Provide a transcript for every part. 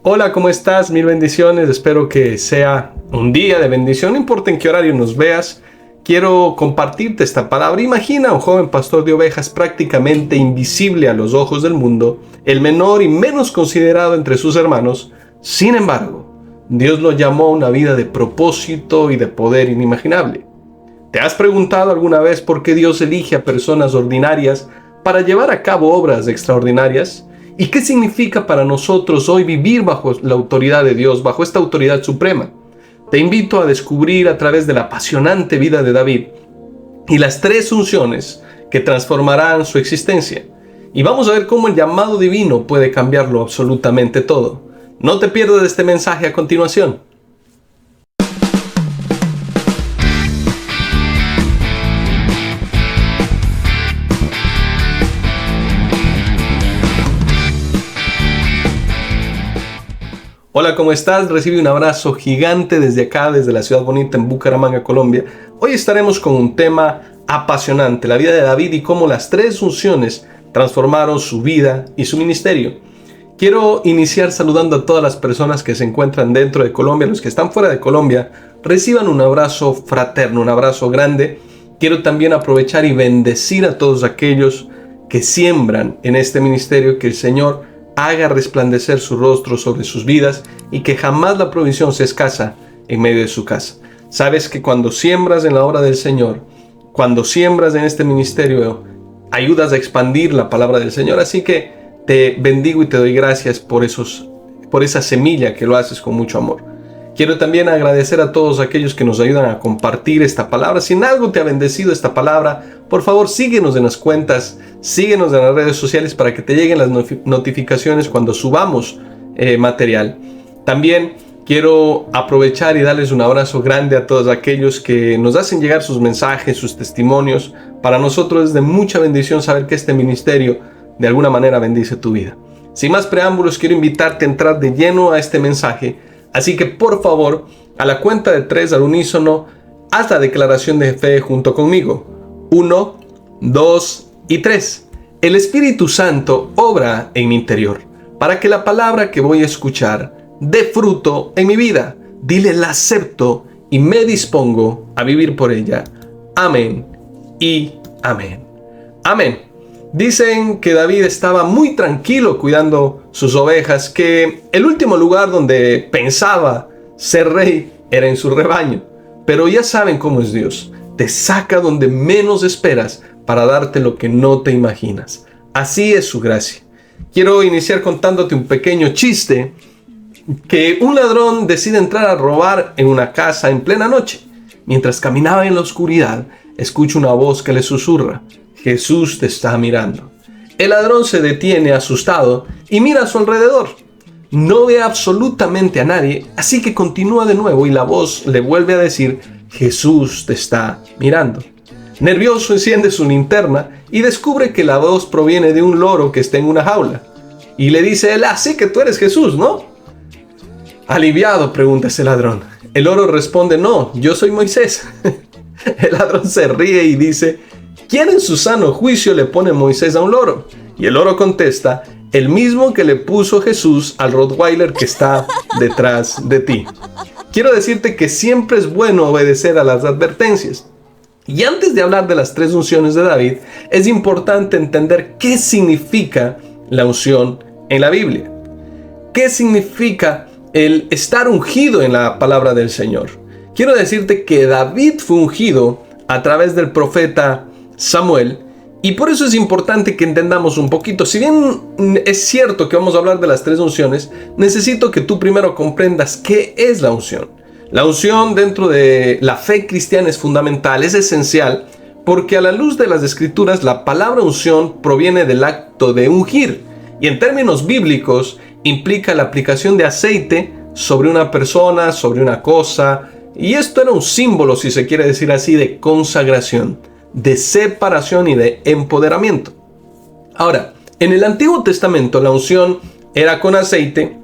Hola, ¿cómo estás? Mil bendiciones. Espero que sea un día de bendición. No importa en qué horario nos veas. Quiero compartirte esta palabra. Imagina a un joven pastor de ovejas prácticamente invisible a los ojos del mundo, el menor y menos considerado entre sus hermanos. Sin embargo, Dios lo llamó a una vida de propósito y de poder inimaginable. ¿Te has preguntado alguna vez por qué Dios elige a personas ordinarias para llevar a cabo obras extraordinarias? ¿Y qué significa para nosotros hoy vivir bajo la autoridad de Dios, bajo esta autoridad suprema? Te invito a descubrir a través de la apasionante vida de David y las tres unciones que transformarán su existencia. Y vamos a ver cómo el llamado divino puede cambiarlo absolutamente todo. No te pierdas este mensaje a continuación. Hola, ¿cómo estás? Recibe un abrazo gigante desde acá, desde la ciudad bonita en Bucaramanga, Colombia. Hoy estaremos con un tema apasionante, la vida de David y cómo las tres unciones transformaron su vida y su ministerio. Quiero iniciar saludando a todas las personas que se encuentran dentro de Colombia. Los que están fuera de Colombia, reciban un abrazo fraterno, un abrazo grande. Quiero también aprovechar y bendecir a todos aquellos que siembran en este ministerio, que el Señor haga resplandecer su rostro sobre sus vidas y que jamás la provisión se escasa en medio de su casa. Sabes que cuando siembras en la obra del Señor, cuando siembras en este ministerio, ayudas a expandir la palabra del Señor. Así que te bendigo y te doy gracias por esa semilla que lo haces con mucho amor. Quiero también agradecer a todos aquellos que nos ayudan a compartir esta palabra. Si en algo te ha bendecido esta palabra, por favor síguenos en las cuentas, síguenos en las redes sociales para que te lleguen las notificaciones cuando subamos material. También quiero aprovechar y darles un abrazo grande a todos aquellos que nos hacen llegar sus mensajes, sus testimonios. Para nosotros es de mucha bendición saber que este ministerio de alguna manera bendice tu vida. Sin más preámbulos, quiero invitarte a entrar de lleno a este mensaje. Así que por favor, a la cuenta de 3 al unísono, haz la declaración de fe junto conmigo. 1, 2 y 3. El Espíritu Santo obra en mi interior para que la palabra que voy a escuchar dé fruto en mi vida. Dile, la acepto y me dispongo a vivir por ella. Amén y amén. Amén. Dicen que David estaba muy tranquilo cuidando sus ovejas, que el último lugar donde pensaba ser rey era en su rebaño. Pero ya saben cómo es Dios. Te saca donde menos esperas para darte lo que no te imaginas. Así es su gracia. Quiero iniciar contándote un pequeño chiste, que un ladrón decide entrar a robar en una casa en plena noche. Mientras caminaba en la oscuridad, escucha una voz que le susurra: Jesús te está mirando. El ladrón se detiene asustado y mira a su alrededor. No ve absolutamente a nadie, así que continúa de nuevo y la voz le vuelve a decir: Jesús te está mirando. Nervioso enciende su linterna y descubre que la voz proviene de un loro que está en una jaula. Y le dice él: sí que tú eres Jesús, ¿no? Aliviado, pregunta ese ladrón. El loro responde: no, yo soy Moisés. El ladrón se ríe y dice: ¿quién en su sano juicio le pone Moisés a un loro? Y el loro contesta: el mismo que le puso Jesús al Rottweiler que está detrás de ti. Quiero decirte que siempre es bueno obedecer a las advertencias. Y antes de hablar de las tres unciones de David, es importante entender qué significa la unción en la Biblia. ¿Qué significa el estar ungido en la palabra del Señor? Quiero decirte que David fue ungido a través del profeta Samuel, y por eso es importante que entendamos un poquito. Si bien es cierto que vamos a hablar de las tres unciones, necesito que tú primero comprendas qué es la unción. La unción dentro de la fe cristiana es fundamental, es esencial, porque a la luz de las Escrituras la palabra unción proviene del acto de ungir, y en términos bíblicos implica la aplicación de aceite sobre una persona, sobre una cosa, y esto era un símbolo, si se quiere decir así, de consagración, de separación y de empoderamiento. Ahora, en el Antiguo Testamento la unción era con aceite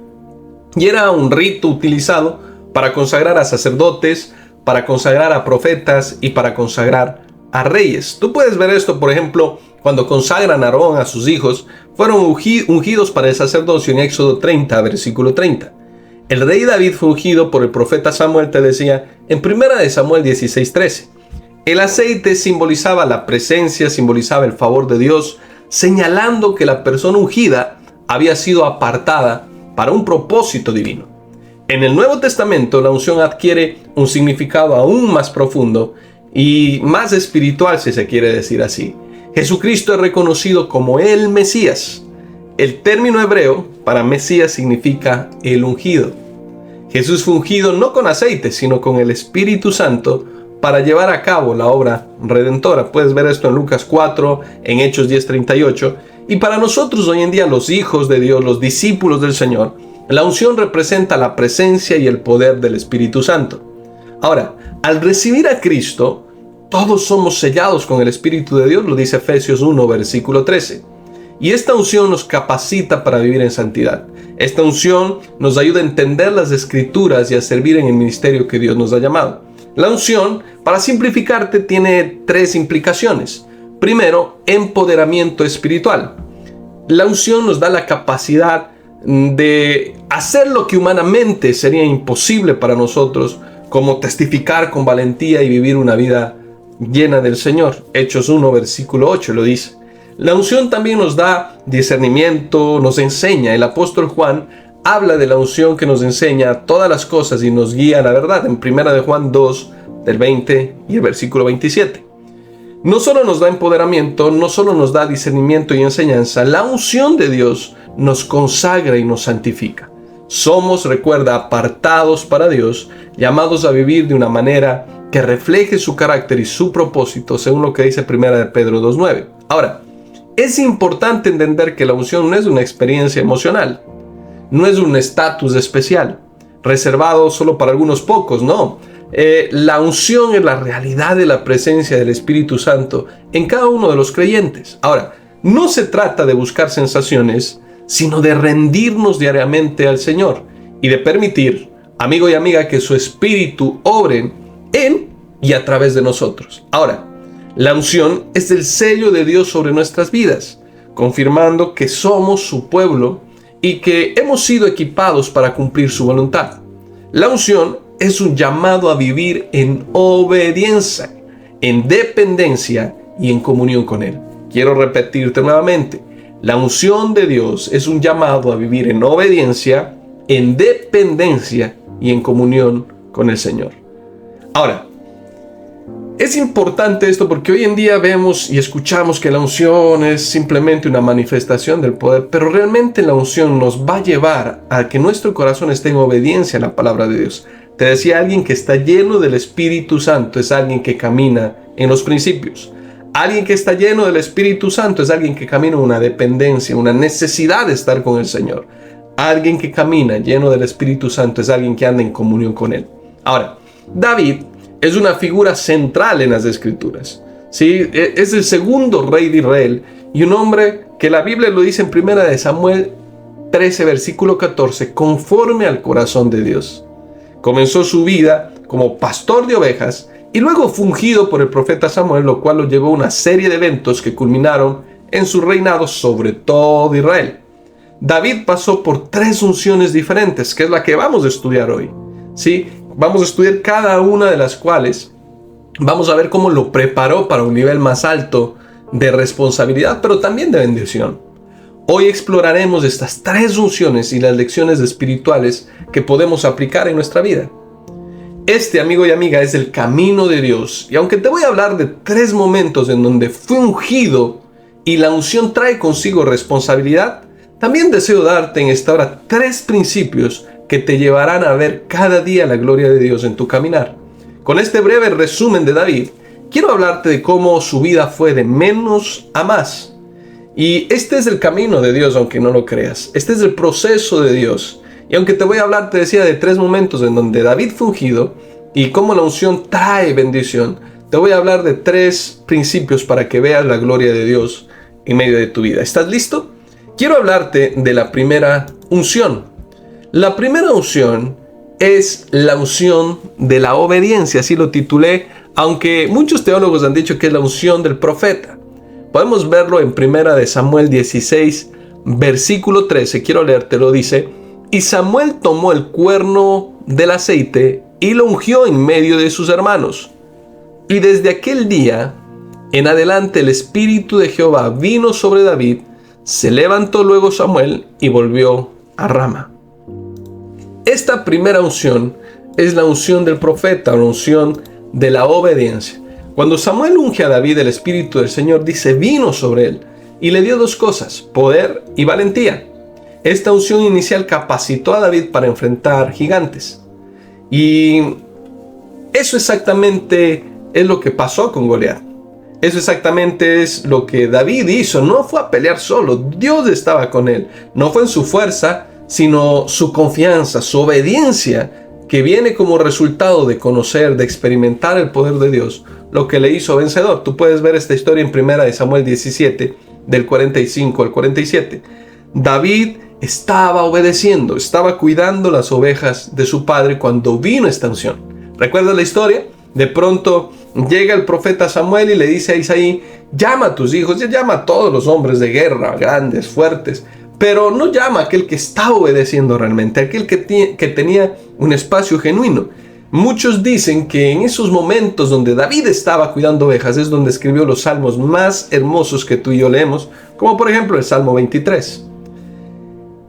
y era un rito utilizado para consagrar a sacerdotes, para consagrar a profetas y para consagrar a reyes. Tú puedes ver esto, por ejemplo, cuando consagran a Aarón a sus hijos, fueron ungidos para el sacerdocio en Éxodo 30, versículo 30. El rey David fue ungido por el profeta Samuel, te decía, en 1 Samuel 16:13. El aceite simbolizaba la presencia, simbolizaba el favor de Dios, señalando que la persona ungida había sido apartada para un propósito divino. En el Nuevo Testamento, la unción adquiere un significado aún más profundo y más espiritual, si se quiere decir así. Jesucristo es reconocido como el Mesías. El término hebreo para Mesías significa el ungido. Jesús fue ungido no con aceite, sino con el Espíritu Santo para llevar a cabo la obra redentora. Puedes ver esto en Lucas 4, en Hechos 10:38. Y para nosotros hoy en día, los hijos de Dios, los discípulos del Señor, la unción representa la presencia y el poder del Espíritu Santo. Ahora, al recibir a Cristo, todos somos sellados con el Espíritu de Dios, lo dice Efesios 1, versículo 13. Y esta unción nos capacita para vivir en santidad. Esta unción nos ayuda a entender las Escrituras y a servir en el ministerio que Dios nos ha llamado. La unción, para simplificarte, tiene 3 implicaciones. Primero, empoderamiento espiritual. La unción nos da la capacidad de hacer lo que humanamente sería imposible para nosotros, como testificar con valentía y vivir una vida llena del Señor. Hechos 1, versículo 8 lo dice. La unción también nos da discernimiento, nos enseña. El apóstol Juan habla de la unción que nos enseña todas las cosas y nos guía a la verdad en 1 de Juan 2, del 20 y el versículo 27. No solo nos da empoderamiento, no solo nos da discernimiento y enseñanza, la unción de Dios nos consagra y nos santifica. Somos, recuerda, apartados para Dios, llamados a vivir de una manera que refleje su carácter y su propósito, según lo que dice 1 de Pedro 2:9. Ahora, es importante entender que la unción no es una experiencia emocional, no es un estatus especial, reservado solo para algunos pocos, no. La unción es la realidad de la presencia del Espíritu Santo en cada uno de los creyentes. Ahora, no se trata de buscar sensaciones, sino de rendirnos diariamente al Señor y de permitir, amigo y amiga, que su Espíritu obre en y a través de nosotros. Ahora, la unción es el sello de Dios sobre nuestras vidas, confirmando que somos su pueblo y que hemos sido equipados para cumplir su voluntad. La unción es un llamado a vivir en obediencia, en dependencia y en comunión con Él. Quiero repetirte nuevamente, la unción de Dios es un llamado a vivir en obediencia, en dependencia y en comunión con el Señor. Ahora, es importante esto porque hoy en día vemos y escuchamos que la unción es simplemente una manifestación del poder, pero realmente la unción nos va a llevar a que nuestro corazón esté en obediencia a la palabra de Dios. Te decía, alguien que está lleno del Espíritu Santo es alguien que camina en los principios. Alguien que está lleno del Espíritu Santo es alguien que camina en una dependencia, una necesidad de estar con el Señor. Alguien que camina lleno del Espíritu Santo es alguien que anda en comunión con Él. Ahora, David es una figura central en las Escrituras. ¿Sí? Es el segundo rey de Israel y un hombre que la Biblia lo dice en 1 de Samuel 13, versículo 14, conforme al corazón de Dios. Comenzó su vida como pastor de ovejas y luego fue ungido por el profeta Samuel, lo cual lo llevó a una serie de eventos que culminaron en su reinado sobre todo Israel. David pasó por 3 unciones diferentes, que es la que vamos a estudiar hoy. ¿Sí? Vamos a estudiar cada una de las cuales vamos a ver cómo lo preparó para un nivel más alto de responsabilidad, pero también de bendición. Hoy exploraremos estas 3 unciones y las lecciones espirituales que podemos aplicar en nuestra vida. Este, amigo y amiga, es el camino de Dios. Y aunque te voy a hablar de 3 momentos en donde fue ungido y la unción trae consigo responsabilidad, también deseo darte en esta hora 3 principios que te llevarán a ver cada día la gloria de Dios en tu caminar. Con este breve resumen de David, quiero hablarte de cómo su vida fue de menos a más. Y este es el camino de Dios, aunque no lo creas. Este es el proceso de Dios. Y aunque te voy a hablar, te decía, de 3 momentos en donde David fue ungido y cómo la unción trae bendición, te voy a hablar de 3 principios para que veas la gloria de Dios en medio de tu vida. ¿Estás listo? Quiero hablarte de la primera unción. La primera unción es la unción de la obediencia, así lo titulé aunque muchos teólogos han dicho que es la unción del profeta. Podemos verlo en 1 Samuel 16, versículo 13. Quiero leértelo, dice: y Samuel tomó el cuerno del aceite y lo ungió en medio de sus hermanos. Y desde aquel día en adelante el Espíritu de Jehová vino sobre David. Se levantó luego Samuel y volvió a Rama. Esta primera unción es la unción del profeta, la unción de la obediencia. Cuando Samuel unge a David, el Espíritu del Señor, dice, vino sobre él y le dio dos cosas: poder y valentía. Esta unción inicial capacitó a David para enfrentar gigantes. Y eso exactamente es lo que pasó con Goliat. Eso exactamente es lo que David hizo. No fue a pelear solo, Dios estaba con él. No fue en su fuerza, sino su confianza, su obediencia, que viene como resultado de conocer, de experimentar el poder de Dios, lo que le hizo vencedor. Tú puedes ver esta historia en 1 Samuel 17, del 45 al 47. David estaba obedeciendo, estaba cuidando las ovejas de su padre cuando vino esta unción. ¿Recuerdas la historia? De pronto llega el profeta Samuel y le dice a Isaí: llama a tus hijos, ya llama a todos los hombres de guerra, grandes, fuertes, pero no llama a aquel que estaba obedeciendo realmente, aquel que tenía un espacio genuino. Muchos dicen que en esos momentos donde David estaba cuidando ovejas es donde escribió los salmos más hermosos que tú y yo leemos, como por ejemplo el Salmo 23.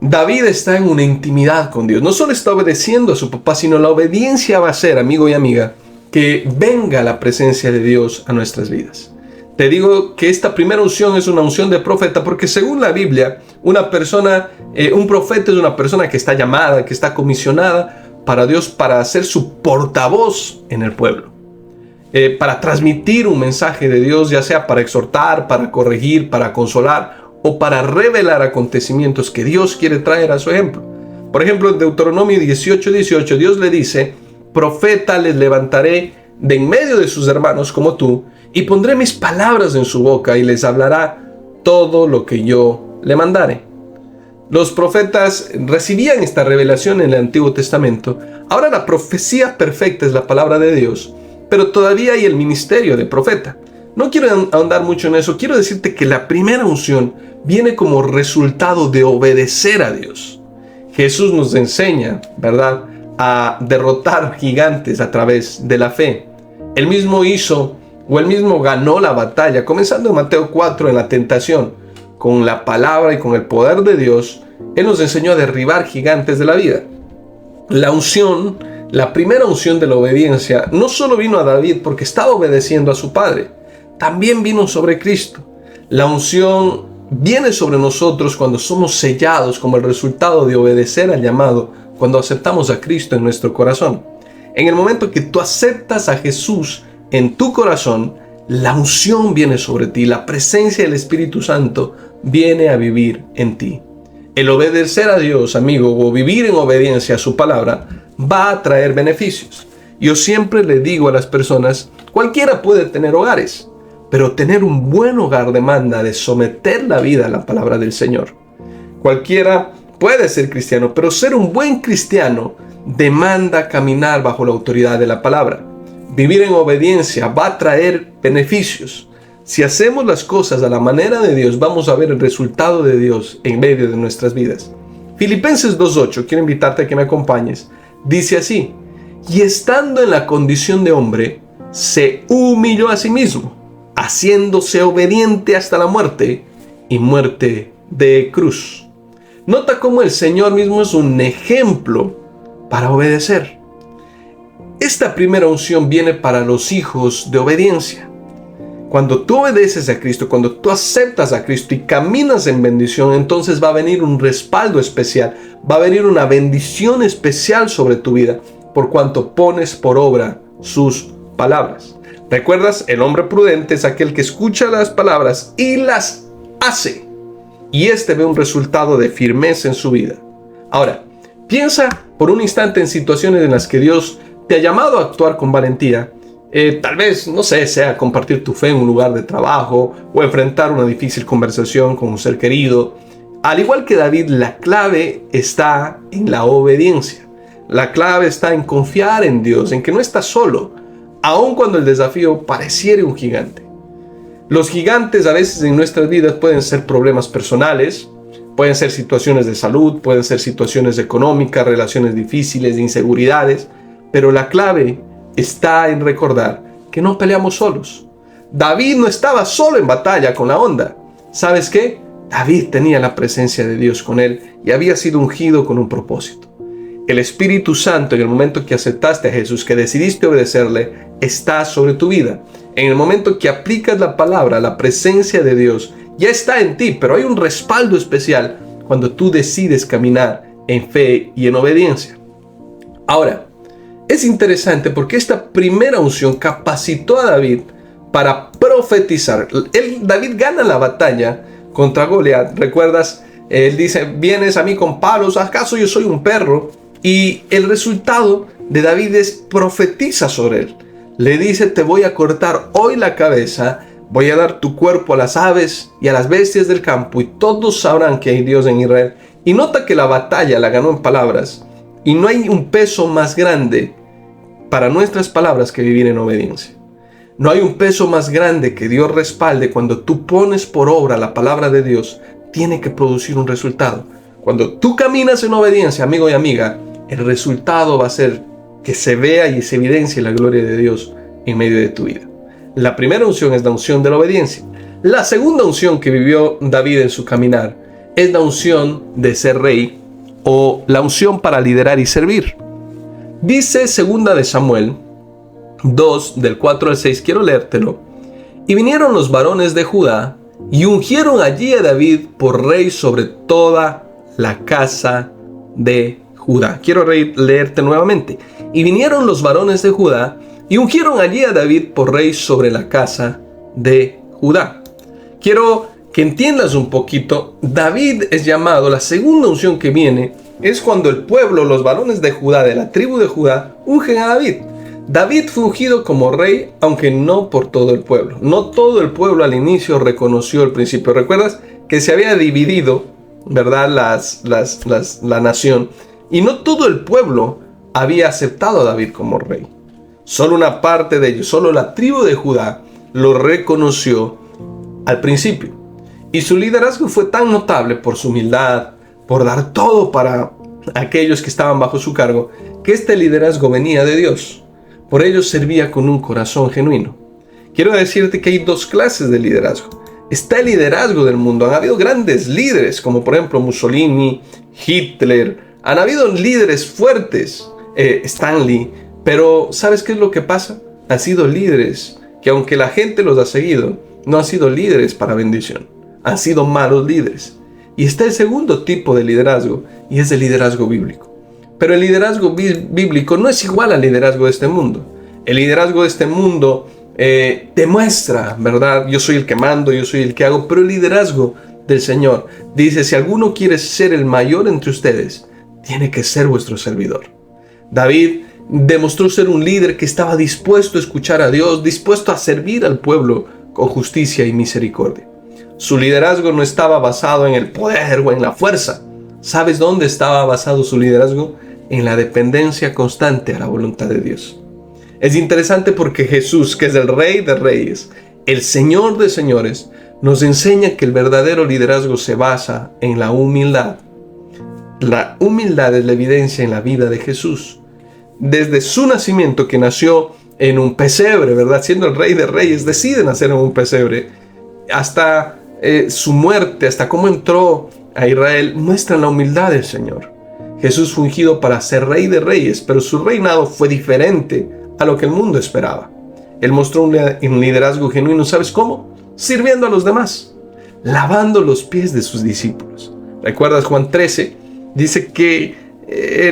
David está en una intimidad con Dios. No solo está obedeciendo a su papá, sino la obediencia va a ser, amigo y amiga, que venga la presencia de Dios a nuestras vidas. Te digo que esta primera unción es una unción de profeta porque según la Biblia, un profeta es una persona que está llamada, que está comisionada para Dios para ser su portavoz en el pueblo. Para transmitir un mensaje de Dios, ya sea para exhortar, para corregir, para consolar o para revelar acontecimientos que Dios quiere traer a su ejemplo. Por ejemplo, en Deuteronomio 18:18, Dios le dice: profeta les levantaré de en medio de sus hermanos como tú, y pondré mis palabras en su boca, y les hablará todo lo que yo le mandare. Los profetas recibían esta revelación en el Antiguo Testamento. Ahora la profecía perfecta es la palabra de Dios, pero todavía hay el ministerio de profeta. No quiero ahondar mucho en eso. Quiero decirte que la primera unción viene como resultado de obedecer a Dios. Jesús nos enseña, ¿verdad?, a derrotar gigantes a través de la fe. Él mismo ganó la batalla, comenzando en Mateo 4 en la tentación. Con la palabra y con el poder de Dios, Él nos enseñó a derribar gigantes de la vida. La primera unción de la obediencia, no solo vino a David porque estaba obedeciendo a su padre, también vino sobre Cristo. La unción viene sobre nosotros cuando somos sellados como el resultado de obedecer al llamado, cuando aceptamos a Cristo en nuestro corazón. En el momento que tú aceptas a Jesús en tu corazón, la unción viene sobre ti, la presencia del Espíritu Santo viene a vivir en ti. El obedecer a Dios, amigo, o vivir en obediencia a su palabra, va a traer beneficios. Yo siempre le digo a las personas, cualquiera puede tener hogares, pero tener un buen hogar demanda de someter la vida a la palabra del Señor. Cualquiera puede ser cristiano, pero ser un buen cristiano demanda caminar bajo la autoridad de la palabra. Vivir en obediencia va a traer beneficios. Si hacemos las cosas a la manera de Dios, vamos a ver el resultado de Dios en medio de nuestras vidas. Filipenses 2:8, quiero invitarte a que me acompañes. Dice así: y estando en la condición de hombre, se humilló a sí mismo, haciéndose obediente hasta la muerte y muerte de cruz. Nota cómo el Señor mismo es un ejemplo para obedecer. Esta primera unción viene para los hijos de obediencia. Cuando tú obedeces a Cristo, cuando tú aceptas a Cristo y caminas en bendición, entonces va a venir un respaldo especial, va a venir una bendición especial sobre tu vida, por cuanto pones por obra sus palabras. ¿Recuerdas? El hombre prudente es aquel que escucha las palabras y las hace, y este ve un resultado de firmeza en su vida. Ahora, piensa por un instante en situaciones en las que Dios te ha llamado a actuar con valentía. Tal vez, no sé, sea compartir tu fe en un lugar de trabajo o enfrentar una difícil conversación con un ser querido. Al igual que David, la clave está en la obediencia. La clave está en confiar en Dios, en que no estás solo. aun cuando el desafío pareciera un gigante. Los gigantes a veces en nuestras vidas pueden ser problemas personales, pueden ser situaciones de salud, pueden ser situaciones económicas, relaciones difíciles, inseguridades, pero la clave está en recordar que no peleamos solos. David no estaba solo en batalla con la onda. ¿Sabes qué? David tenía la presencia de Dios con él y había sido ungido con un propósito. El Espíritu Santo, en el momento que aceptaste a Jesús, que decidiste obedecerle, está sobre tu vida. En el momento que aplicas la palabra, la presencia de Dios ya está en ti, pero hay un respaldo especial cuando tú decides caminar en fe y en obediencia. Ahora, es interesante porque esta primera unción capacitó a David para profetizar. David gana la batalla contra Goliat. ¿Recuerdas? Él dice, vienes a mí con palos, ¿acaso yo soy un perro? Y el resultado de David es profetiza sobre él. Le dice, te voy a cortar hoy la cabeza, voy a dar tu cuerpo a las aves y a las bestias del campo y todos sabrán que hay Dios en Israel. Y nota que la batalla la ganó en palabras y no hay un peso más grande para nuestras palabras que vivir en obediencia. No hay un peso más grande que Dios respalde. Cuando tú pones por obra la palabra de Dios, tiene que producir un resultado. Cuando tú caminas en obediencia, amigo y amiga, el resultado va a ser que se vea y se evidencie la gloria de Dios en medio de tu vida. La primera unción es la unción de la obediencia. La segunda unción que vivió David en su caminar es la unción de ser rey o la unción para liderar y servir. Dice 2 de Samuel 2, del 4 al 6, quiero leértelo. Y vinieron los varones de Judá y ungieron allí a David por rey sobre toda la casa de Judá. Quiero leerte nuevamente. Y vinieron los varones de Judá y ungieron allí a David por rey sobre la casa de Judá. Quiero que entiendas un poquito. David es llamado, la segunda unción que viene es cuando el pueblo, los varones de Judá, de la tribu de Judá, ungen a David. David fue ungido como rey, aunque no por todo el pueblo. No todo el pueblo al inicio reconoció el principio. ¿Recuerdas que se había dividido, verdad, la nación? Y no todo el pueblo había aceptado a David como rey. Solo una parte de ellos, solo la tribu de Judá lo reconoció al principio. Y su liderazgo fue tan notable por su humildad, por dar todo para aquellos que estaban bajo su cargo, que este liderazgo venía de Dios. Por ello servía con un corazón genuino. Quiero decirte que hay dos clases de liderazgo. Está el liderazgo del mundo. Han habido grandes líderes, como por ejemplo Mussolini, Hitler. Han habido líderes fuertes, Stanley. Pero ¿sabes qué es lo que pasa? Han sido líderes que, aunque la gente los ha seguido, no han sido líderes para bendición. Han sido malos líderes. Y está el segundo tipo de liderazgo, y es el liderazgo bíblico. Pero el liderazgo bíblico no es igual al liderazgo de este mundo. El liderazgo de este mundo demuestra, ¿verdad? Yo soy el que mando, yo soy el que hago. Pero el liderazgo del Señor dice, si alguno quiere ser el mayor entre ustedes, tiene que ser vuestro servidor. David demostró ser un líder que estaba dispuesto a escuchar a Dios, dispuesto a servir al pueblo con justicia y misericordia. Su liderazgo no estaba basado en el poder o en la fuerza. ¿Sabes dónde estaba basado su liderazgo? En la dependencia constante a la voluntad de Dios. Es interesante porque Jesús, que es el Rey de Reyes, el Señor de Señores, nos enseña que el verdadero liderazgo se basa en la humildad. La humildad es la evidencia en la vida de Jesús. Desde su nacimiento, que nació en un pesebre, ¿verdad? Siendo el Rey de Reyes, decide nacer en un pesebre, hasta su muerte, hasta cómo entró a Israel, muestran la humildad del Señor. Jesús fue ungido para ser Rey de Reyes, pero su reinado fue diferente a lo que el mundo esperaba. Él mostró un liderazgo genuino, ¿sabes cómo? Sirviendo a los demás, lavando los pies de sus discípulos. ¿Recuerdas Juan 13? Dice que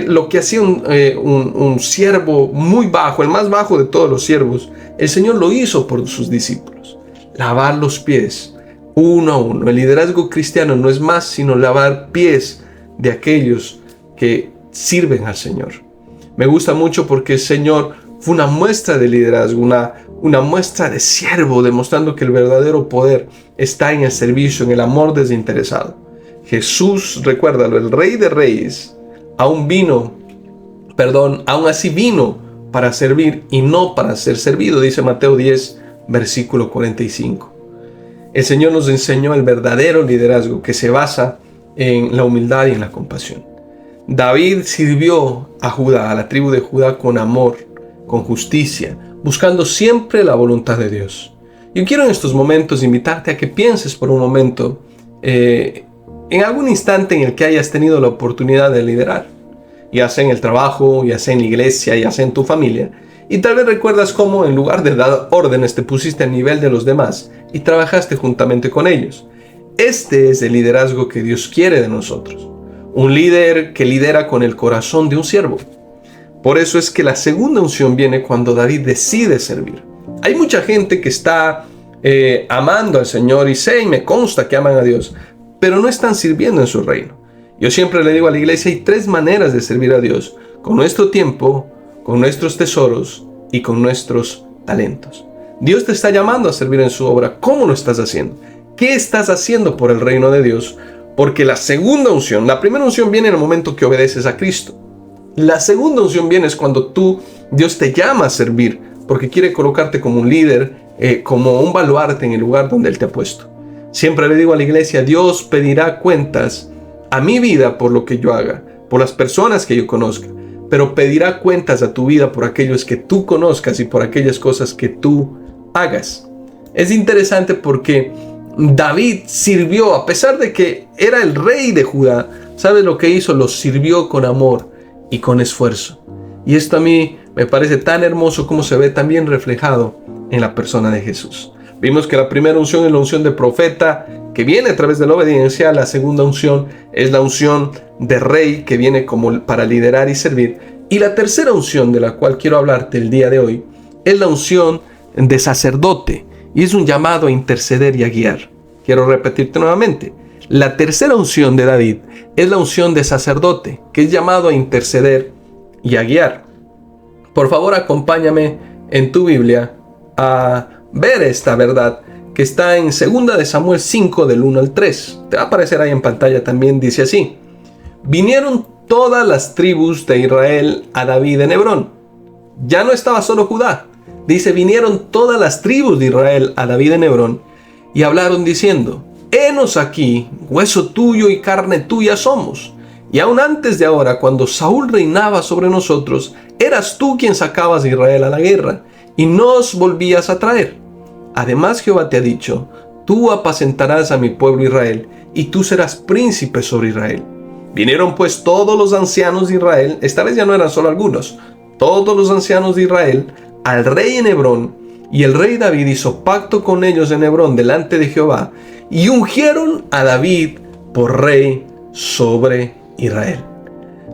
lo que hacía un siervo muy bajo, el más bajo de todos los siervos, el Señor lo hizo por sus discípulos. Lavar los pies, uno a uno. El liderazgo cristiano no es más sino lavar pies de aquellos que sirven al Señor. Me gusta mucho porque el Señor fue una muestra de liderazgo, una muestra de siervo, demostrando que el verdadero poder está en el servicio, en el amor desinteresado. Jesús, recuérdalo, el Rey de Reyes, aún así vino para servir y no para ser servido, dice Mateo 10, versículo 45. El Señor nos enseñó el verdadero liderazgo que se basa en la humildad y en la compasión. David sirvió a Judá, a la tribu de Judá, con amor, con justicia, buscando siempre la voluntad de Dios. Yo quiero en estos momentos invitarte a que pienses por un momento en algún instante en el que hayas tenido la oportunidad de liderar, ya sea en el trabajo, ya sea en la iglesia, ya sea en tu familia, y tal vez recuerdas cómo en lugar de dar órdenes te pusiste al nivel de los demás y trabajaste juntamente con ellos. Este es el liderazgo que Dios quiere de nosotros, un líder que lidera con el corazón de un siervo. Por eso es que la segunda unción viene cuando David decide servir. Hay mucha gente que está amando al Señor y me consta que aman a Dios, pero no están sirviendo en su reino. Yo siempre le digo a la iglesia, hay 3 maneras de servir a Dios: con nuestro tiempo, con nuestros tesoros y con nuestros talentos. Dios te está llamando a servir en su obra. ¿Cómo lo estás haciendo? ¿Qué estás haciendo por el reino de Dios? Porque la segunda unción, la primera unción viene en el momento que obedeces a Cristo. La segunda unción viene es cuando Dios te llama a servir, porque quiere colocarte como un líder, como un baluarte en el lugar donde Él te ha puesto. Siempre le digo a la iglesia, Dios pedirá cuentas a mi vida por lo que yo haga, por las personas que yo conozca, pero pedirá cuentas a tu vida por aquellos que tú conozcas y por aquellas cosas que tú hagas. Es interesante porque David sirvió, a pesar de que era el rey de Judá. ¿Sabes lo que hizo? Los sirvió con amor y con esfuerzo. Y esto a mí me parece tan hermoso como se ve también reflejado en la persona de Jesús. Vimos que la primera unción es la unción de profeta, que viene a través de la obediencia. La segunda unción es la unción de rey, que viene como para liderar y servir. Y la tercera unción, de la cual quiero hablarte el día de hoy, es la unción de sacerdote, y es un llamado a interceder y a guiar. Quiero repetirte nuevamente. La tercera unción de David es la unción de sacerdote, que es llamado a interceder y a guiar. Por favor, acompáñame en tu Biblia a ver esta verdad que está en 2 de Samuel 5, del 1 al 3. Te va a aparecer ahí en pantalla también, dice así: Vinieron todas las tribus de Israel a David en Hebrón. Ya no estaba solo Judá. Dice, vinieron todas las tribus de Israel a David en Hebrón y hablaron diciendo: Henos aquí, hueso tuyo y carne tuya somos. Y aún antes de ahora, cuando Saúl reinaba sobre nosotros, eras tú quien sacabas a Israel a la guerra y nos volvías a traer. Además Jehová te ha dicho: tú apacentarás a mi pueblo Israel y tú serás príncipe sobre Israel. Vinieron pues todos los ancianos de Israel, esta vez ya no eran solo algunos, todos los ancianos de Israel, al rey en Hebrón, y el rey David hizo pacto con ellos en Hebrón delante de Jehová, y ungieron a David por rey sobre Israel.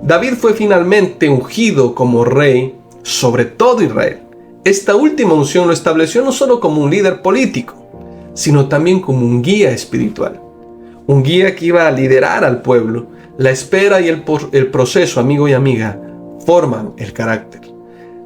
David fue finalmente ungido como rey sobre todo Israel. Esta última unción lo estableció no solo como un líder político, sino también como un guía espiritual. Un guía que iba a liderar al pueblo. La espera y el proceso, amigo y amiga, forman el carácter.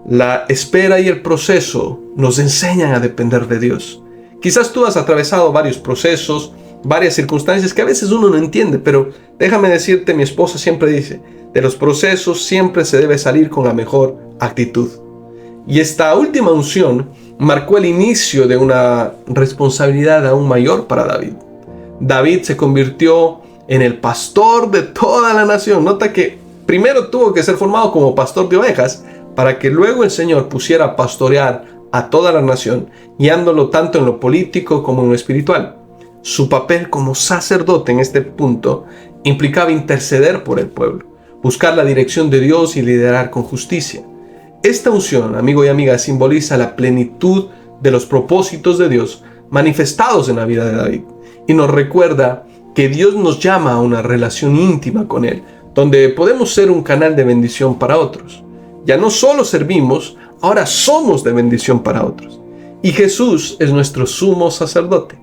La espera y el proceso nos enseñan a depender de Dios. Quizás tú has atravesado varios procesos, varias circunstancias que a veces uno no entiende, pero déjame decirte, mi esposa siempre dice, de los procesos siempre se debe salir con la mejor actitud. Y esta última unción marcó el inicio de una responsabilidad aún mayor para David. David se convirtió en el pastor de toda la nación. Nota que primero tuvo que ser formado como pastor de ovejas para que luego el Señor pusiera a pastorear a toda la nación, guiándolo tanto en lo político como en lo espiritual. Su papel como sacerdote en este punto implicaba interceder por el pueblo, buscar la dirección de Dios y liderar con justicia. Esta unción, amigo y amiga, simboliza la plenitud de los propósitos de Dios manifestados en la vida de David y nos recuerda que Dios nos llama a una relación íntima con Él, donde podemos ser un canal de bendición para otros. Ya no solo servimos, ahora somos de bendición para otros. Y Jesús es nuestro sumo sacerdote.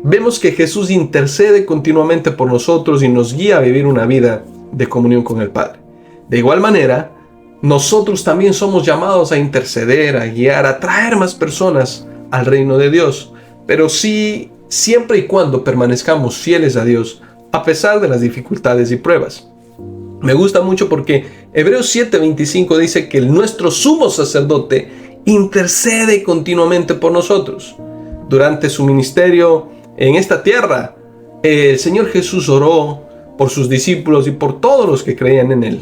Vemos que Jesús intercede continuamente por nosotros y nos guía a vivir una vida de comunión con el Padre. De igual manera, nosotros también somos llamados a interceder, a guiar, a traer más personas al reino de Dios. Pero sí, siempre y cuando permanezcamos fieles a Dios, a pesar de las dificultades y pruebas. Me gusta mucho porque Hebreos 7:25 dice que nuestro sumo sacerdote intercede continuamente por nosotros. Durante su ministerio en esta tierra, el Señor Jesús oró por sus discípulos y por todos los que creían en Él.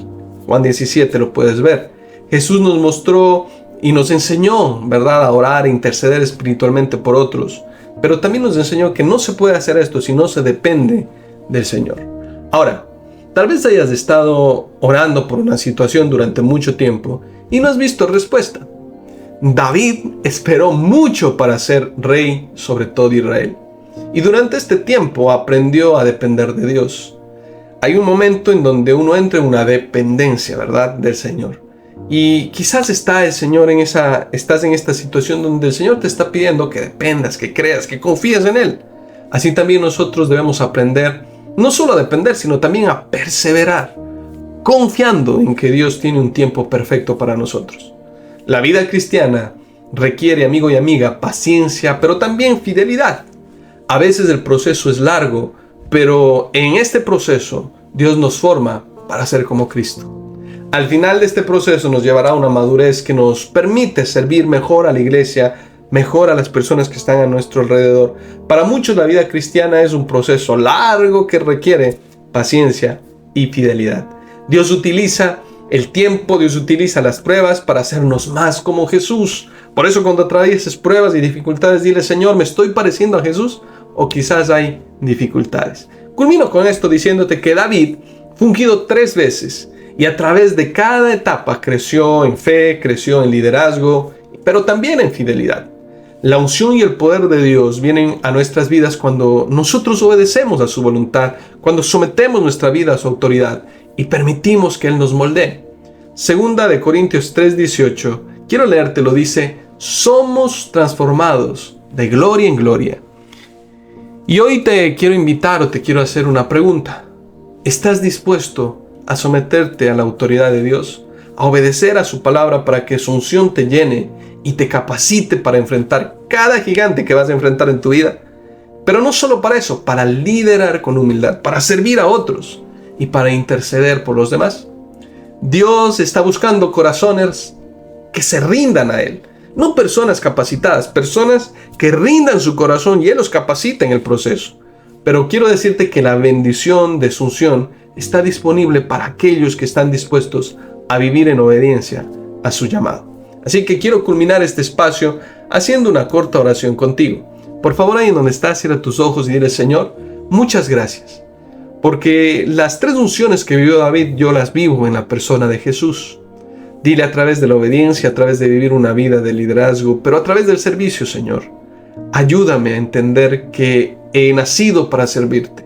Juan 17 lo puedes ver. Jesús nos mostró y nos enseñó, ¿verdad?, a orar e interceder espiritualmente por otros. Pero también nos enseñó que no se puede hacer esto si no se depende del Señor. Ahora, tal vez hayas estado orando por una situación durante mucho tiempo y no has visto respuesta. David esperó mucho para ser rey sobre todo Israel. Y durante este tiempo aprendió a depender de Dios. Hay un momento en donde uno entra en una dependencia, ¿verdad?, del Señor. Y quizás estás en esta situación donde el Señor te está pidiendo que dependas, que creas, que confíes en Él. Así también nosotros debemos aprender no solo a depender, sino también a perseverar, confiando en que Dios tiene un tiempo perfecto para nosotros. La vida cristiana requiere, amigo y amiga, paciencia, pero también fidelidad. A veces el proceso es largo, pero en este proceso Dios nos forma para ser como Cristo. Al final de este proceso nos llevará a una madurez que nos permite servir mejor a la iglesia, mejor a las personas que están a nuestro alrededor. Para muchos la vida cristiana es un proceso largo que requiere paciencia y fidelidad. Dios utiliza el tiempo, Dios utiliza las pruebas para hacernos más como Jesús. Por eso cuando atravieses pruebas y dificultades, dile: Señor, ¿me estoy pareciendo a Jesús? O quizás hay dificultades. Culmino con esto diciéndote que David fue ungido 3 veces y a través de cada etapa creció en fe, creció en liderazgo, pero también en fidelidad. La unción y el poder de Dios vienen a nuestras vidas cuando nosotros obedecemos a su voluntad, cuando sometemos nuestra vida a su autoridad y permitimos que Él nos moldee. Segunda de Corintios 3:18, quiero leértelo, dice: somos transformados de gloria en gloria. Y hoy te quiero invitar o te quiero hacer una pregunta. ¿Estás dispuesto a someterte a la autoridad de Dios, a obedecer a su palabra para que su unción te llene y te capacite para enfrentar cada gigante que vas a enfrentar en tu vida? Pero no solo para eso, para liderar con humildad, para servir a otros y para interceder por los demás. Dios está buscando corazones que se rindan a Él. No personas capacitadas, personas que rindan su corazón y Él los capacita en el proceso. Pero quiero decirte que la bendición de su unción está disponible para aquellos que están dispuestos a vivir en obediencia a su llamado. Así que quiero culminar este espacio haciendo una corta oración contigo. Por favor, ahí en donde estás, cierra tus ojos y dile: Señor, muchas gracias. Porque las 3 unciones que vivió David, yo las vivo en la persona de Jesús. Dile: a través de la obediencia, a través de vivir una vida de liderazgo, pero a través del servicio, Señor. Ayúdame a entender que he nacido para servirte,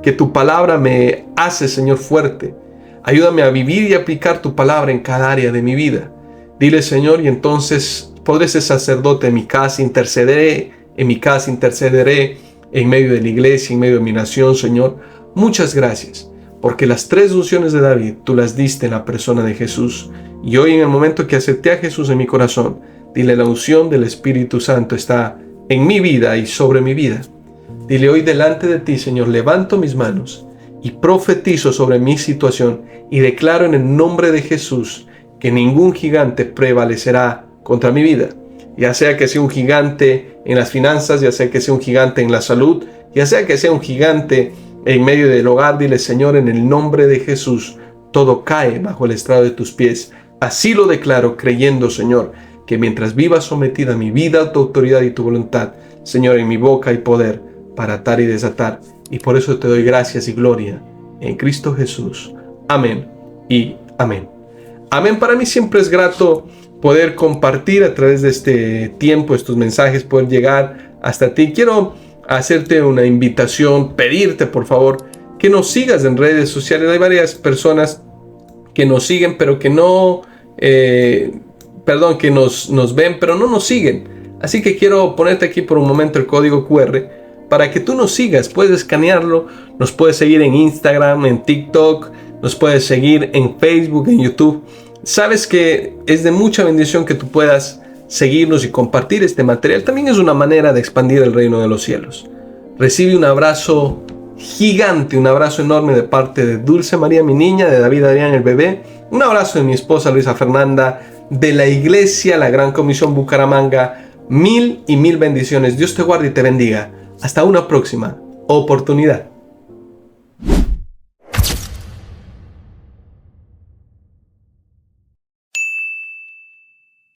que tu palabra me hace, Señor, fuerte. Ayúdame a vivir y aplicar tu palabra en cada área de mi vida. Dile: Señor, y entonces podré ser sacerdote en mi casa, intercederé en medio de la iglesia, en medio de mi nación, Señor. Muchas gracias, porque las 3 unciones de David tú las diste en la persona de Jesús. Y hoy, en el momento que acepté a Jesús en mi corazón, dile: la unción del Espíritu Santo está en mi vida y sobre mi vida. Dile: hoy delante de ti, Señor, levanto mis manos y profetizo sobre mi situación y declaro en el nombre de Jesús que ningún gigante prevalecerá contra mi vida. Ya sea que sea un gigante en las finanzas, ya sea que sea un gigante en la salud, ya sea que sea un gigante en medio del hogar, dile: Señor, en el nombre de Jesús, todo cae bajo el estrado de tus pies. Así lo declaro, creyendo, Señor, que mientras viva sometida mi vida a tu autoridad y tu voluntad, Señor, en mi boca hay poder para atar y desatar. Y por eso te doy gracias y gloria en Cristo Jesús. Amén y amén. Amén. Para mí siempre es grato poder compartir a través de este tiempo estos mensajes, poder llegar hasta ti. Quiero hacerte una invitación, pedirte por favor que nos sigas en redes sociales. Hay varias personas que nos siguen, pero que que nos ven, pero no nos siguen. Así que quiero ponerte aquí por un momento el código QR para que tú nos sigas. Puedes escanearlo, nos puedes seguir en Instagram, en TikTok, nos puedes seguir en Facebook, en YouTube. Sabes que es de mucha bendición que tú puedas seguirnos y compartir este material. También es una manera de expandir el reino de los cielos. Recibe un abrazo gigante, un abrazo enorme de parte de Dulce María, mi niña, de David Adrián, el bebé, un abrazo de mi esposa Luisa Fernanda, de la iglesia, la Gran Comisión Bucaramanga. Mil y mil bendiciones. Dios te guarde y te bendiga. Hasta una próxima oportunidad.